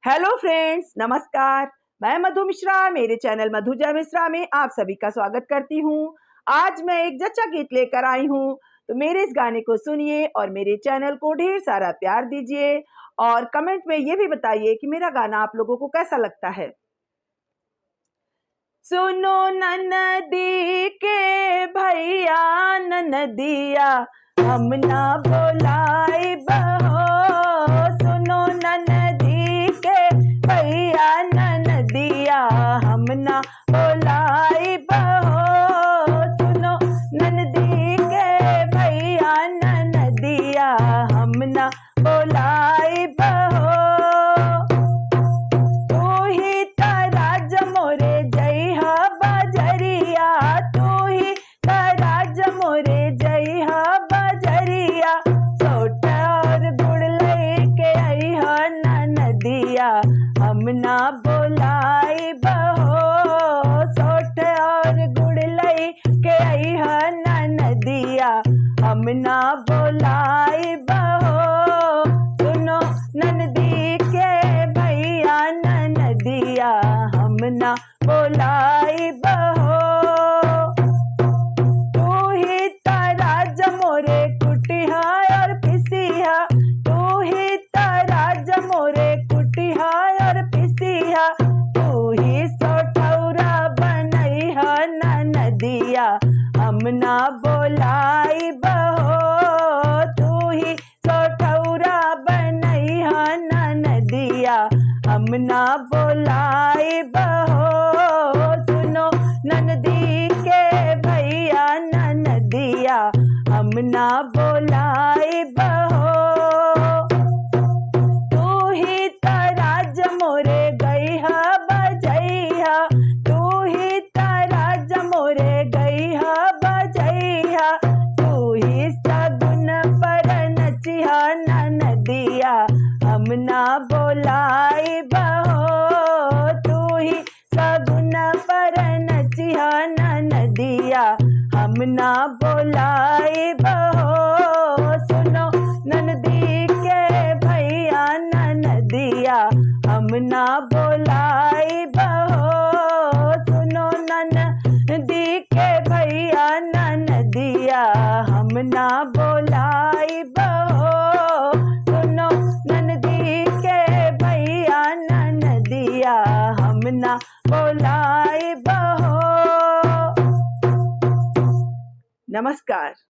Hello friends, नमस्कार। मैं मधु मिश्रा मेरे चैनल मधुजा मिश्रा में आप सभी का स्वागत करती हूँ। आज मैं एक जच्चा गीत लेकर आई हूँ, तो मेरे इस गाने को सुनिए और मेरे चैनल को ढेर सारा प्यार दीजिए और कमेंट में ये भी बताइए कि मेरा गाना आप लोगों को कैसा लगता है। सुनो ननदी के भैया ननदिया, हम ना बोलाई बहो। सुनो ननदी के भैया ननदिया, हम ना बोलाई बहो। सुनो ननदी के भैया ननदिया, हम ना बोलाई बहो। हम ना बोलाई बहो, सोठ और गुड़ लई के अइहा ननदिया, हम ना बोलाई बहो। सुनो ननदी के भैया ननदिया, हम ना बोलाई बहो। तू ही तारा जमोरे कुटिया और पिसिया, तू ही तारा जमोरे कुटिया और पिसिया, तू ही सोठौरा बनैहा ननदिया, हम ना बोलाई बहो। तू ही सोठौरा बनैहा ननदिया, हम ना बोलाई बहो। सुनो ननदी के भैया ननदिया, हम ना बोलाई बहो। तू ही तारा जमोरे गईहा बजैहा, तू ही तारा जमोरे गईहा बजैहा, तू ही सगुन पर नचिहा ननदिया, हम ना बोलाई बहो। तू ही सगुन पर नचिहा ननदिया, हम ना बोलाई बहो। सुनो ननदी के भैया ननदिया, हम ना बोलाई बहो। सुनो ननदी के भैया ननदिया, हम ना बोलाई बहो। सुनो ननदी के भैया ननदिया, हम ना बोलाई बहो। नमस्कार।